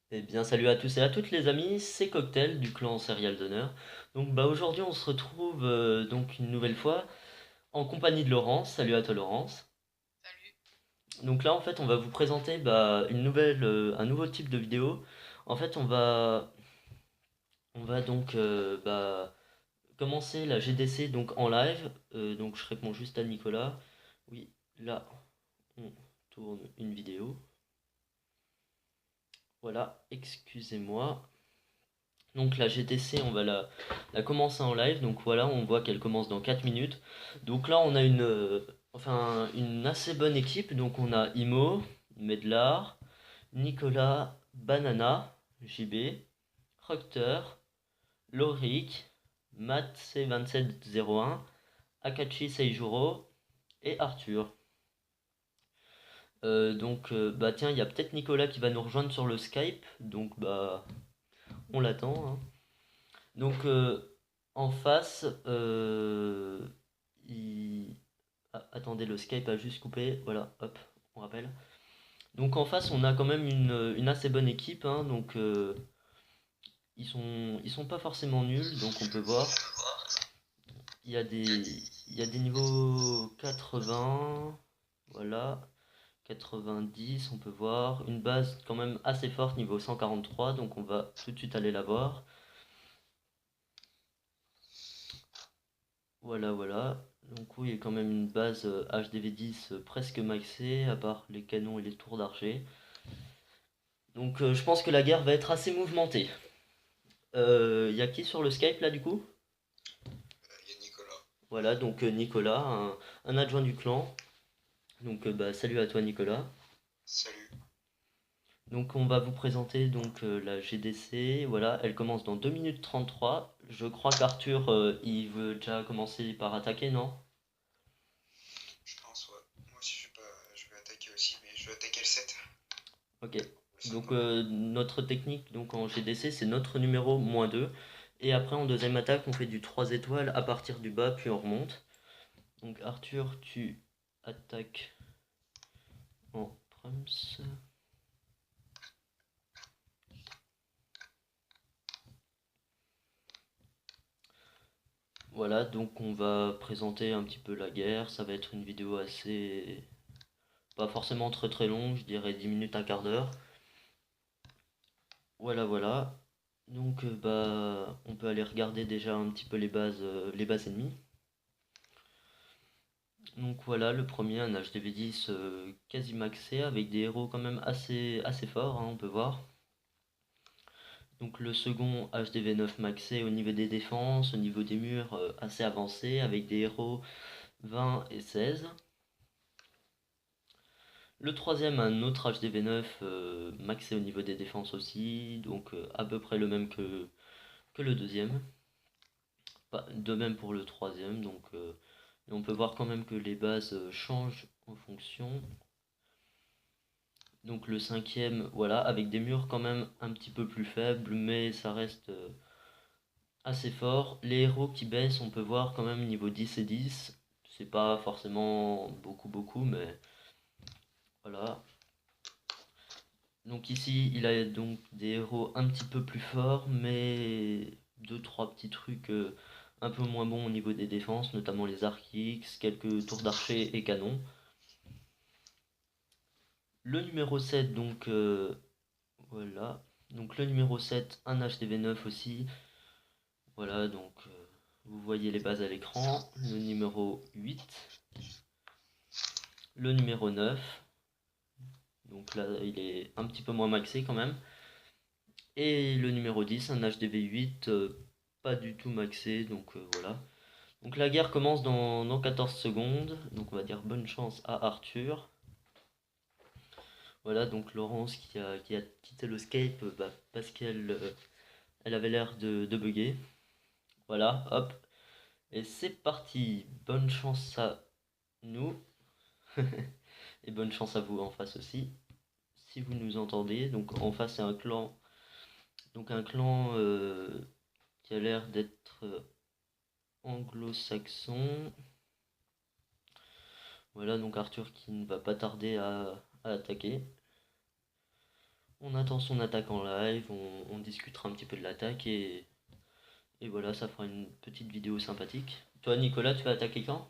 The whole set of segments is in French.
Eh bien, salut à tous et à toutes les amis, c'est Cocktail du clan Serial d'honneur. Donc, aujourd'hui, on se retrouve donc une nouvelle fois en compagnie de Laurence. Salut à toi, Laurence. Donc là, en fait, on va vous présenter un nouveau type de vidéo. En fait, on va donc commencer la GDC donc en live. Donc, je réponds juste à Nicolas. Oui, là, on tourne une vidéo. Voilà, excusez-moi. Donc la GTC, la commencer en live. Donc voilà, on voit qu'elle commence dans 4 minutes. Donc là, on a une assez bonne équipe. Donc on a Imo, Medlar, Nicolas, Banana, JB, Proctor, Loric, Matt C2701, Akachi Seijuro et Arthur. Bah tiens, il y a peut-être Nicolas qui va nous rejoindre sur le Skype. Donc bah on l'attend, hein. Donc en face, il... attendez, le Skype a juste coupé. Voilà, hop, on rappelle. Donc en face, on a quand même une assez bonne équipe, hein. Donc ils sont pas forcément nuls. Donc on peut voir, il y a des niveaux 80, voilà, 90, on peut voir. Une base quand même assez forte, niveau 143. Donc on va tout de suite aller la voir. Voilà, voilà. Donc oui, il y a quand même une base HDV10 presque maxée, à part les canons et les tours d'archer. Donc je pense que la guerre va être assez mouvementée. Il y a qui sur le Skype là du coup? Il y a Nicolas. Voilà, donc Nicolas, un adjoint du clan. Donc bah, salut à toi Nicolas. Salut. Donc on va vous présenter donc la GDC. Voilà, elle commence dans 2 minutes 33. Je crois qu'Arthur, il veut déjà commencer par attaquer, non? Je pense, ouais. Moi aussi, je vais attaquer aussi, mais je vais attaquer le 7. Ok. Le Donc symbole. notre technique donc en GDC c'est notre numéro -2. Et après en deuxième attaque on fait du 3 étoiles à partir du bas puis on remonte. Donc Arthur tu attaques en Prums. Voilà, donc on va présenter un petit peu la guerre. Ça va être une vidéo assez... pas forcément très très longue, je dirais 10 minutes, un quart d'heure. Voilà, voilà. Donc bah on peut aller regarder déjà un petit peu les bases ennemies. Donc voilà, le premier, un HDV10 quasi maxé, avec des héros quand même assez forts, hein, on peut voir. Donc le second, HDV9 maxé au niveau des défenses, au niveau des murs assez avancé, avec des héros 20 et 16. Le troisième, un autre HDV9 maxé au niveau des défenses aussi, donc à peu près le même que le deuxième. De même pour le troisième, donc et on peut voir quand même que les bases changent en fonction. Donc le cinquième, voilà, avec des murs quand même un petit peu plus faibles, mais ça reste assez fort. Les héros qui baissent, on peut voir quand même niveau 10 et 10. C'est pas forcément beaucoup, mais voilà. Donc ici, il a donc des héros un petit peu plus forts, mais deux, trois petits trucs un peu moins bons au niveau des défenses, notamment les arcs-X, quelques tours d'archer et canons. Le numéro 7 donc voilà. Donc le numéro 7 un HDV9 aussi. Voilà, donc vous voyez les bases à l'écran. Le numéro 8, le numéro 9. Donc là, il est un petit peu moins maxé quand même. Et le numéro 10, un HDV8 pas du tout maxé. Donc voilà. Donc la guerre commence dans 14 secondes. Donc on va dire bonne chance à Arthur. Voilà, donc Laurence qui a quitté le Skype parce qu'elle elle avait l'air de bugger. Voilà, hop. Et c'est parti. Bonne chance à nous. Et bonne chance à vous en face aussi, si vous nous entendez. Donc en face c'est un clan, qui a l'air d'être anglo-saxon. Voilà donc Arthur qui ne va pas tarder à attaquer. On attend son attaque en live, on discutera un petit peu de l'attaque et voilà, ça fera une petite vidéo sympathique. Toi, Nicolas, tu vas attaquer quand?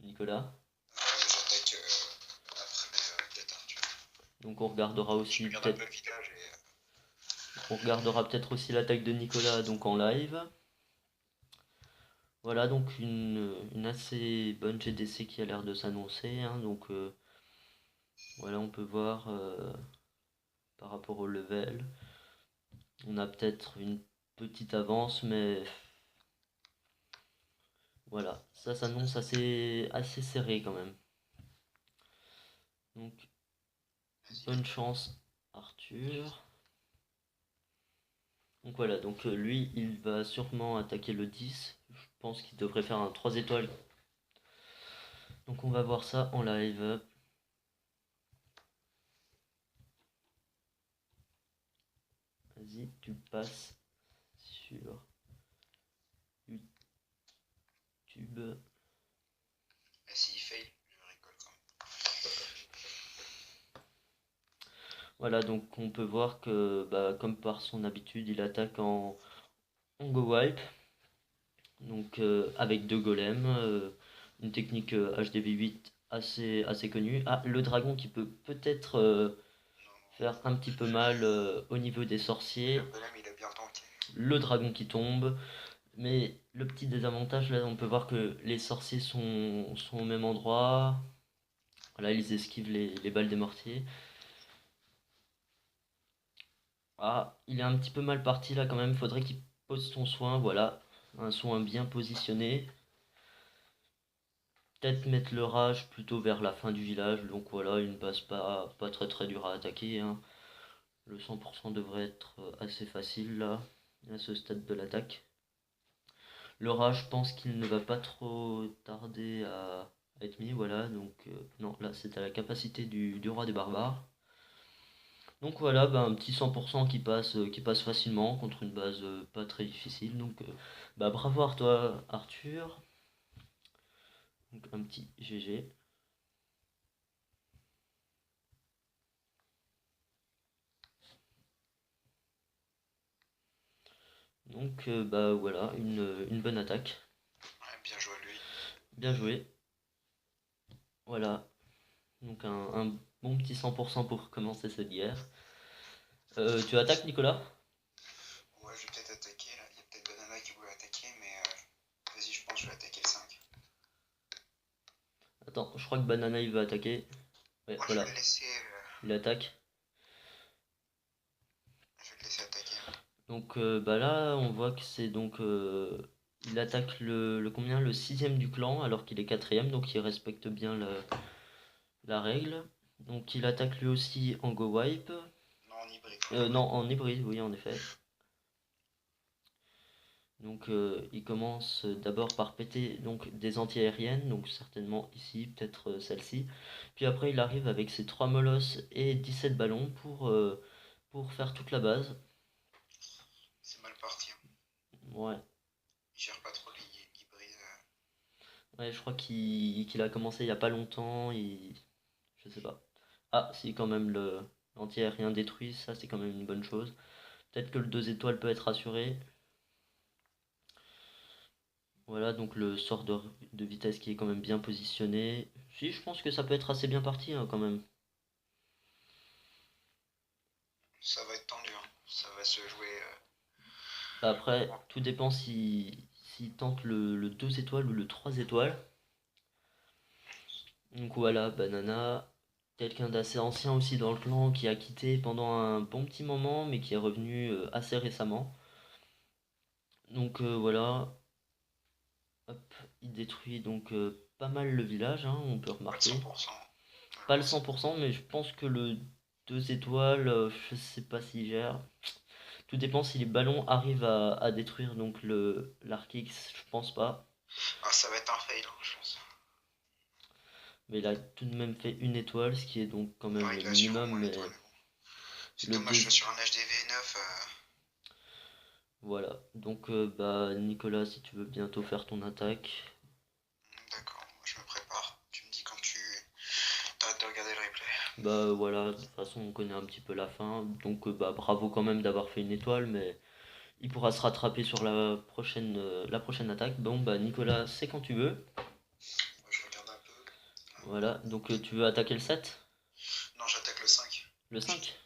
Nicolas? J'attaque après peut-être Arthur. Donc on regardera Je aussi regarde un peut-être peu le village et on regardera peut-être aussi l'attaque de Nicolas donc en live. Voilà donc une assez bonne GDC qui a l'air de s'annoncer, hein. Donc voilà, on peut voir par rapport au level. On a peut-être une petite avance, mais voilà, ça s'annonce assez serré quand même. Donc vas-y. bonne chance Arthur. Donc voilà, donc lui il va sûrement attaquer le 10. Je pense qu'il devrait faire un 3 étoiles. Donc on va voir ça en live. Vas-y, tu passes sur YouTube. Et s'il fail, je rigole quand Voilà, donc on peut voir que, bah, comme par son habitude, il attaque en go wipe. Donc avec deux golems, une technique HDV8 assez connue. Ah, le dragon qui peut peut-être même. Non, faire un petit peu mal au niveau des sorciers. le golem il a bien tanké. Le dragon qui tombe. Mais le petit désavantage, là, on peut voir que les sorciers sont au même endroit. Voilà, ils esquivent les balles des mortiers. Ah, il est un petit peu mal parti là quand même. Faudrait qu'il pose son soin. Voilà, un soin bien positionné. Peut-être mettre le rage plutôt vers la fin du village. Donc voilà, il ne passe pas très dur à attaquer, hein. Le 100% devrait être assez facile là, à ce stade de l'attaque. Le rat, je pense qu'il ne va pas trop tarder à être mis, voilà, donc non, là c'est à la capacité du roi des barbares. Donc voilà, bah, un petit 100% qui passe facilement contre une base pas très difficile, donc bah, bravo à toi Arthur, donc un petit GG. Donc bah voilà, une bonne attaque, Ouais, bien joué à lui. bien joué, voilà, donc un bon petit 100% pour commencer cette guerre. Tu attaques Nicolas? Ouais, je vais peut-être attaquer là. Il y a peut-être Banana qui voulait attaquer, mais vas-y, je pense que je vais attaquer le 5. Attends, je crois que Banana il va attaquer. Ouais, Moi je vais voilà, le laisser, il attaque. attaquer, hein. Donc bah là, on voit que c'est donc il attaque le combien? Le sixième du clan alors qu'il est quatrième, donc il respecte bien la règle. Donc il attaque lui aussi en go wipe. Non, en hybride, en Non, hybride. en hybride, oui, en effet. Donc il commence d'abord par péter donc des anti-aériennes, donc certainement ici, peut-être celle-ci. Puis après il arrive avec ses 3 molosses et 17 ballons pour faire toute la base. C'est mal parti, hein. Ouais, Il gère pas trop les hybrides. ouais, je crois qu'il a commencé il y a pas longtemps. Je sais pas. Ah, si quand même le l'anti-aérien détruit, ça c'est quand même une bonne chose. Peut-être que le 2 étoiles peut être assuré. Voilà, donc le sort de vitesse qui est quand même bien positionné. Si, je pense que ça peut être assez bien parti, hein, quand même. Ça va être tendu, hein. Ça va se jouer. Après, tout dépend s'il tente le 2 étoiles ou le 3 étoiles. Donc voilà, Banana. Quelqu'un d'assez ancien aussi dans le clan qui a quitté pendant un bon petit moment mais qui est revenu assez récemment. Donc voilà, hop, il détruit donc pas mal le village, hein, on peut Pas de remarquer. 100%. Pas le Malheureusement. 100%, mais je pense que le 2 étoiles, je sais pas s'il gère. Tout dépend si les ballons arrivent à détruire donc le l'Arc X, je pense pas. Ah, ça va être un fail, hein, je pense. Mais il a tout de même fait une étoile, ce qui est donc quand même Ouais, le il a assuré au minimum, moins mais l'étoile, mais bon. C'est le dommage, 2. sur un HDV9. Voilà, donc bah Nicolas, si tu veux bientôt faire ton attaque. D'accord, moi je me prépare. Tu me dis quand tu t'arrêtes de regarder le replay. Bah voilà, de toute façon on connaît un petit peu la fin, donc bah bravo quand même d'avoir fait une étoile, mais il pourra se rattraper sur la prochaine attaque. Bon bah Nicolas, c'est quand tu veux. Moi, je regarde un peu. Voilà, donc tu veux attaquer le 7? Non, j'attaque le 5. Le Je 5?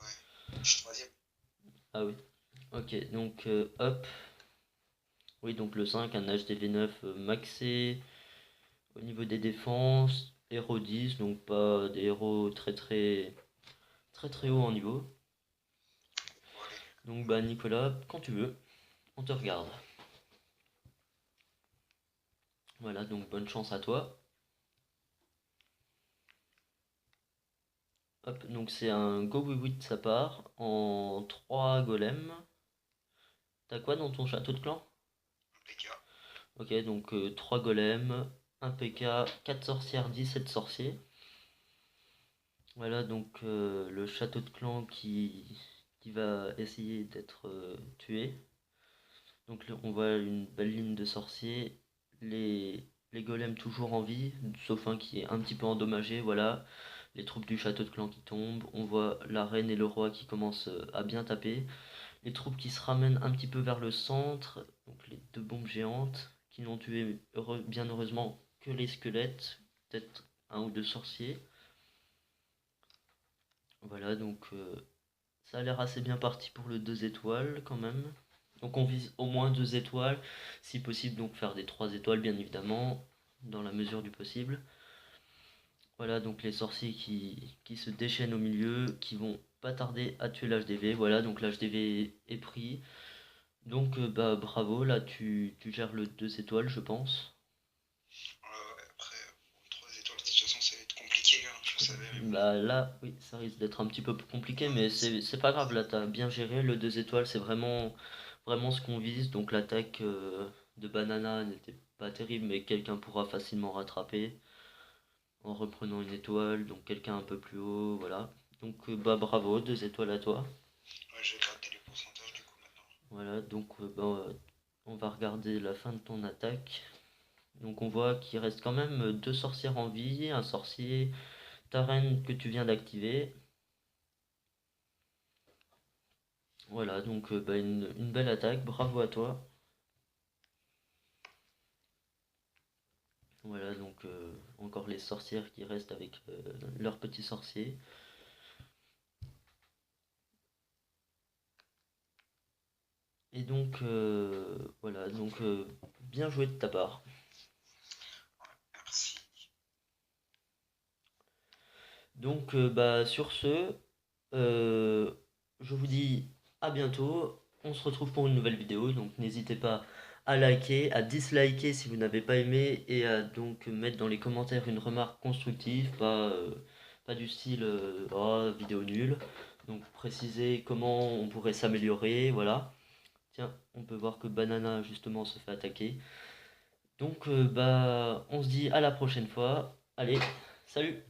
Ouais. Je suis troisième. Ah oui. Ok, donc hop. Oui, donc le 5, un HDV9 maxé. Au niveau des défenses, héros 10, donc pas des héros très haut en niveau. Bon, allez. Donc bah Nicolas, quand tu veux, on te regarde. Voilà, donc bonne chance à toi. Hop, donc c'est un Go Oui Oui de sa part en 3 golems. T'as quoi dans ton château de clan? Un PK. Ok, donc 3 golems, 1 PK, 4 sorcières, 17 sorciers. Voilà donc le château de clan qui va essayer d'être tué. Donc là, on voit une belle ligne de sorciers, les golems toujours en vie, sauf un qui est un petit peu endommagé, voilà. Les troupes du château de clan qui tombent, on voit la reine et le roi qui commencent à bien taper. Les troupes qui se ramènent un petit peu vers le centre, donc les deux bombes géantes, qui n'ont tué bien heureusement que les squelettes, peut-être un ou deux sorciers. Voilà, donc ça a l'air assez bien parti pour le 2 étoiles quand même. Donc on vise au moins 2 étoiles, si possible donc faire des 3 étoiles bien évidemment, dans la mesure du possible. Voilà donc les sorciers qui se déchaînent au milieu, qui vont pas tarder à tuer l'HDV. Voilà donc l'HDV est pris. Donc bah bravo, là tu gères le 2 étoiles je pense. Ouais, après, 3 étoiles, de toute façon, ça va être compliqué, hein, je savais, mais bon. Bah là oui ça risque d'être un petit peu plus compliqué mais Ouais, c'est pas grave, là t'as bien géré le 2 étoiles, c'est vraiment ce qu'on vise. Donc l'attaque de Banana n'était pas terrible mais quelqu'un pourra facilement rattraper en reprenant une étoile, donc quelqu'un un peu plus haut, voilà. Donc bah bravo, 2 étoiles à toi. ouais, je vais gratter les pourcentages du coup maintenant. Voilà, donc bah, on va regarder la fin de ton attaque. Donc on voit qu'il reste quand même deux sorcières en vie, un sorcier, ta reine que tu viens d'activer. Voilà, donc bah, une belle attaque, bravo à toi. Voilà, donc encore les sorcières qui restent avec leurs petits sorciers. Et donc voilà, donc bien joué de ta part. Merci. Donc bah sur ce, euh, je vous dis à bientôt. On se retrouve pour une nouvelle vidéo, donc n'hésitez pas à liker, à disliker si vous n'avez pas aimé et à donc mettre dans les commentaires une remarque constructive, pas du style oh, vidéo nulle. Donc préciser comment on pourrait s'améliorer, voilà. Tiens, on peut voir que Banana justement se fait attaquer. Donc bah on se dit à la prochaine fois. Allez, salut!